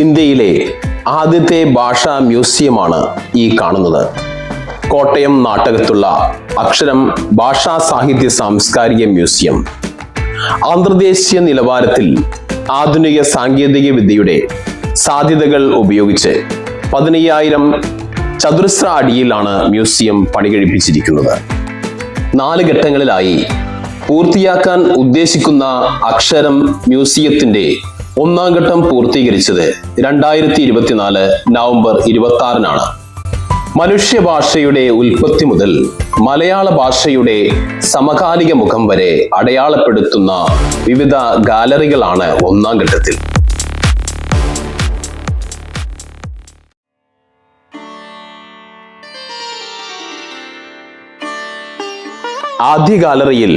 ഇന്ത്യയിലെ ആദ്യത്തെ ഭാഷാ മ്യൂസിയമാണ് ഈ കാണുന്നത്. കോട്ടയം നാട്ടകത്തുള്ള അക്ഷരം ഭാഷാ സാഹിത്യ സാംസ്കാരിക മ്യൂസിയം അന്തർദേശീയ നിലവാരത്തിൽ ആധുനിക സാങ്കേതിക വിദ്യയുടെ സാധ്യതകൾ ഉപയോഗിച്ച് 15,000 ചതുരശ്ര അടിയിലാണ് മ്യൂസിയം പണികഴിപ്പിച്ചിരിക്കുന്നത്. 4 ഘട്ടങ്ങളിലായി പൂർത്തിയാക്കാൻ ഉദ്ദേശിക്കുന്ന അക്ഷരം മ്യൂസിയത്തിന്റെ 1ാം ഘട്ടം പൂർത്തീകരിച്ചത് 2024 നവംബർ 26-നാണ്. മനുഷ്യഭാഷയുടെ ഉൽപ്പത്തി മുതൽ മലയാള ഭാഷയുടെ സമകാലിക മുഖം വരെ അടയാളപ്പെടുത്തുന്ന വിവിധ ഗാലറികളാണ് 1ാം ഘട്ടത്തിൽ. ആദ്യ ഗാലറിയിൽ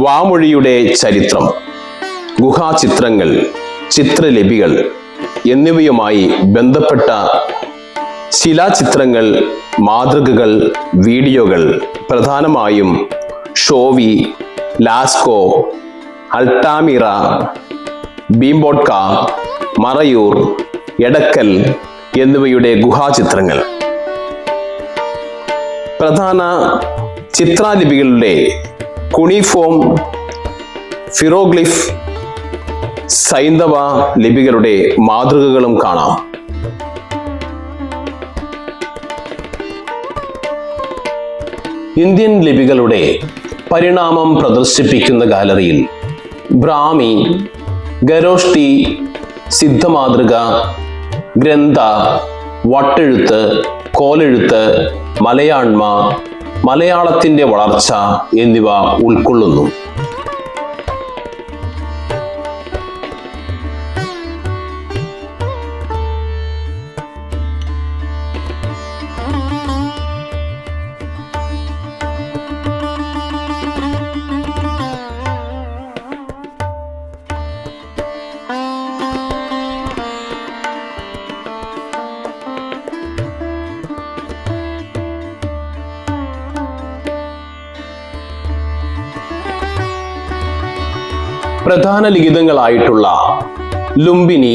വാമൊഴിയുടെ ചരിത്രം, ഗുഹാചിത്രങ്ങൾ, ചിത്രലിപികൾ എന്നിവയുമായി ബന്ധപ്പെട്ട ശിലാചിത്രങ്ങൾ, മാതൃകകൾ, വീഡിയോകൾ, പ്രധാനമായും ഷോവി, ലാസ്കോ, അൾട്ടാമിറ, ഭീംബോട്ക, മറയൂർ, എടക്കൽ എന്നിവയുടെ ഗുഹാചിത്രങ്ങൾ. പ്രധാന ചിത്രാലിപികളുടെ കുണിഫോം, ഫിറോഗ്ലിഫ്, സൈന്ധവ ലിപികളുടെ മാതൃകകളും കാണാം. ഇന്ത്യൻ ലിപികളുടെ പരിണാമം പ്രദർശിപ്പിക്കുന്ന ഗാലറിയിൽ ബ്രാഹ്മി, ഖരോഷ്ടി, സിദ്ധമാതൃക, ഗ്രന്ഥ, വട്ടെഴുത്ത്, കോലെഴുത്ത്, മലയാണ്മ, മലയാളത്തിന്റെ വളർച്ച എന്നിവ ഉൾക്കൊള്ളുന്നു. പ്രധാന ലിഖിതങ്ങളായിട്ടുള്ള ലുംബിനി,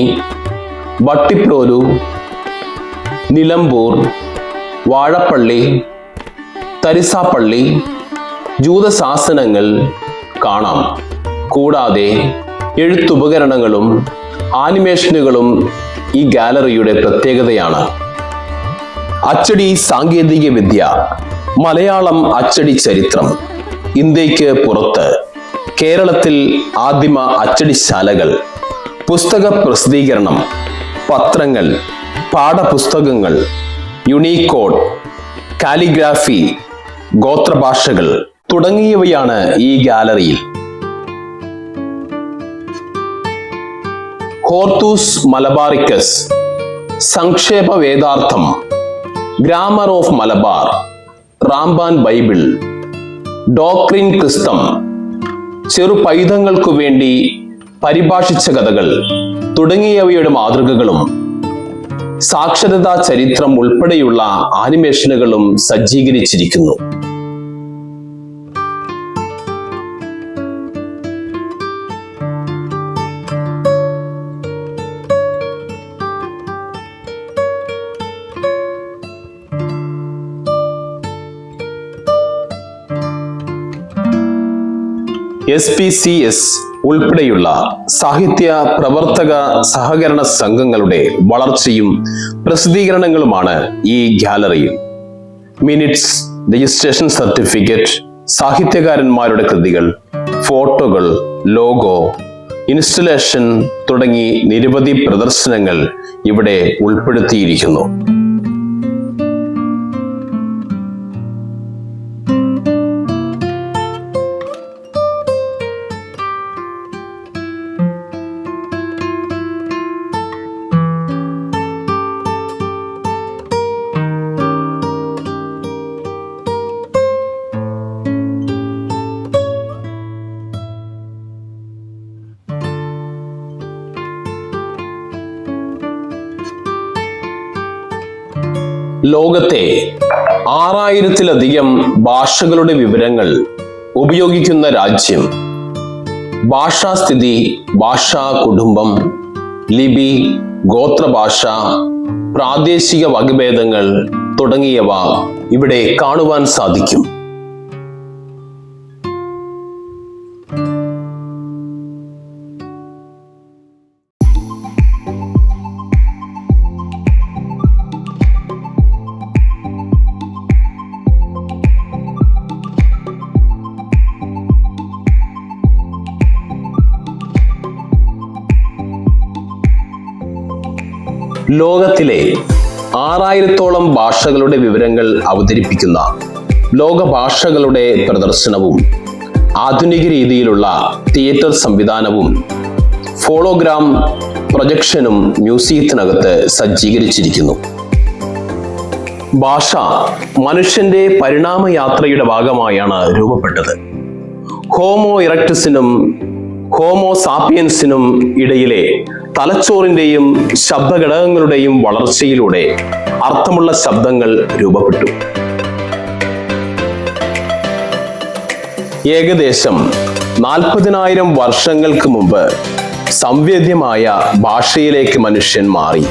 വട്ടിപ്രോലു, നിലമ്പൂർ, വാഴപ്പള്ളി, തരിസാപ്പള്ളി, ജൂതശാസനങ്ങൾ കാണാം. കൂടാതെ എഴുത്തുപകരണങ്ങളും ആനിമേഷനുകളും ഈ ഗാലറിയുടെ പ്രത്യേകതയാണ്. അച്ചടി സാങ്കേതിക വിദ്യ, മലയാളം അച്ചടി ചരിത്രം, ഇന്ത്യക്ക് പുറത്ത്, കേരളത്തിൽ ആദിമ അച്ചടിശാലകൾ, പുസ്തക പ്രസിദ്ധീകരണം, പത്രങ്ങൾ, പാഠപുസ്തകങ്ങൾ, യൂണിക്കോഡ്, കാലിഗ്രാഫി, ഗോത്രഭാഷകൾ തുടങ്ങിയവയാണ് ഈ ഗാലറിയിൽ. Hortus Malabaricus, Samkshepa Vedartham, grammar of Malabar, Ramban Bible, doctrine ക്രിസ്തം, ചെറു പൈതങ്ങൾക്കു വേണ്ടി പരിഭാഷിച്ച കഥകൾ തുടങ്ങിയവയുടെ മാതൃകകളും സാക്ഷരതാ ചരിത്രം ഉൾപ്പെടെയുള്ള ആനിമേഷനുകളും സജ്ജീകരിച്ചിരിക്കുന്നു. SPCS ഉൾപ്പെടെയുള്ള സാഹിത്യ പ്രവർത്തക സഹകരണ സംഘങ്ങളുടെ വളർച്ചയും പ്രസിദ്ധീകരണങ്ങളുമാണ് ഈ ഗാലറിയിൽ. മിനിറ്റ്സ്, രജിസ്ട്രേഷൻ സർട്ടിഫിക്കറ്റ്, സാഹിത്യകാരന്മാരുടെ കൃതികൾ, ഫോട്ടോകൾ, ലോഗോ, ഇൻസ്റ്റലേഷൻ തുടങ്ങി നിരവധി പ്രദർശനങ്ങൾ ഇവിടെ ഉൾപ്പെടുത്തിയിരിക്കുന്നു. ലോകത്തെ 6000-ലധികം ഭാഷകളുടെ വിവരങ്ങൾ ഉപയോഗിക്കുന്ന രാജ്യം, ഭാഷാസ്ഥിതി, ഭാഷാ കുടുംബം, ലിപി, ഗോത്രഭാഷ, പ്രാദേശിക വകഭേദങ്ങൾ തുടങ്ങിയവ ഇവിടെ കാണുവാൻ സാധിക്കും. ലോകത്തിലെ 6000-ഓളം ഭാഷകളുടെ വിവരങ്ങൾ അവതരിപ്പിക്കുന്ന ലോക ഭാഷകളുടെ പ്രദർശനവും ആധുനിക രീതിയിലുള്ള തിയേറ്റർ സംവിധാനവും ഫോളോഗ്രാം പ്രൊജക്ഷനും മ്യൂസിയത്തിനകത്ത് സജ്ജീകരിച്ചിരിക്കുന്നു. ഭാഷ മനുഷ്യന്റെ പരിണാമയാത്രയുടെ ഭാഗമായാണ് രൂപപ്പെട്ടത്. ഹോമോ ഇറക്ടസിനും ഹോമോ സാപ്പിയൻസിനും ഇടയിലെ തലച്ചോറിന്റെയും ശബ്ദഘടകങ്ങളുടെയും വളർച്ചയിലൂടെ അർത്ഥമുള്ള ശബ്ദങ്ങൾ രൂപപ്പെട്ടു. ഏകദേശം 40,000 വർഷങ്ങൾക്ക് മുമ്പ് സംവേദ്യമായ ഭാഷയിലേക്ക് മനുഷ്യൻ മാറി.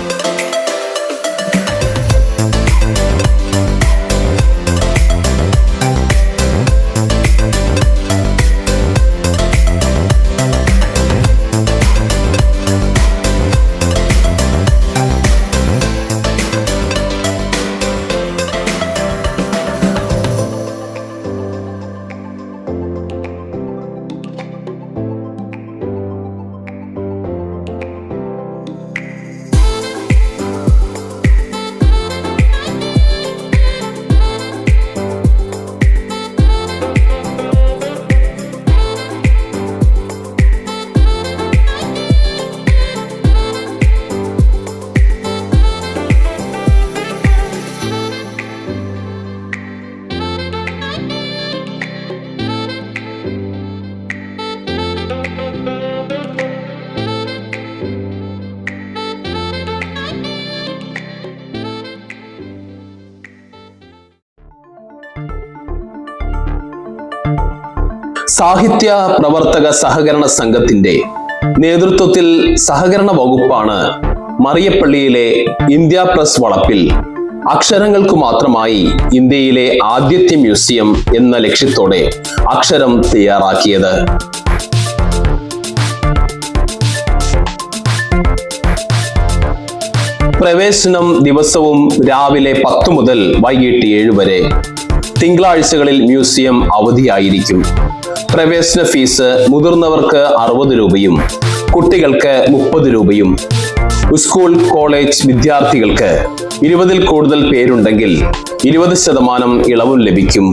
സാഹിത്യ പ്രവർത്തക സഹകരണ സംഘത്തിന്റെ നേതൃത്വത്തിൽ സഹകരണ വകുപ്പാണ് മറിയപ്പള്ളിയിലെ ഇന്ത്യ പ്രസ് വളപ്പിൽ അക്ഷരങ്ങൾക്ക് മാത്രമായി ഇന്ത്യയിലെ ആദ്യത്തെ മ്യൂസിയം എന്ന ലക്ഷ്യത്തോടെ അക്ഷരം തയ്യാറാക്കിയത്. പ്രവേശനം ദിവസവും രാവിലെ 10 മുതൽ വൈകിട്ട് 7 വരെ. തിങ്കളാഴ്ചകളിൽ മ്യൂസിയം അവധിയായിരിക്കും. പ്രവേശന ഫീസ് മുതിർന്നവർക്ക് 60 രൂപയും കുട്ടികൾക്ക് 30 രൂപയും. സ്കൂൾ കോളേജ് വിദ്യാർത്ഥികൾക്ക് 20-ൽ കൂടുതൽ പേരുണ്ടെങ്കിൽ 20% ഇളവും ലഭിക്കും.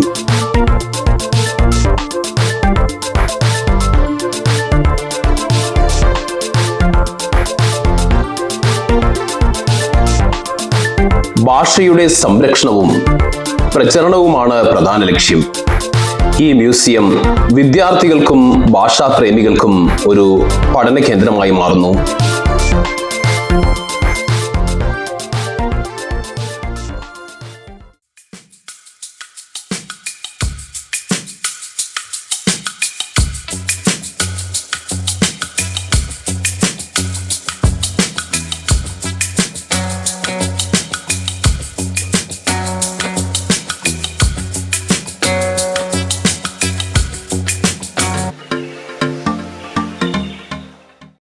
ഭാഷയുടെ സംരക്ഷണവും പ്രചരണവുമാണ് പ്രധാന ലക്ഷ്യം. ഈ മ്യൂസിയം വിദ്യാർത്ഥികൾക്കും ഭാഷാപ്രേമികൾക്കും ഒരു പഠന കേന്ദ്രമായി മാറുന്നു.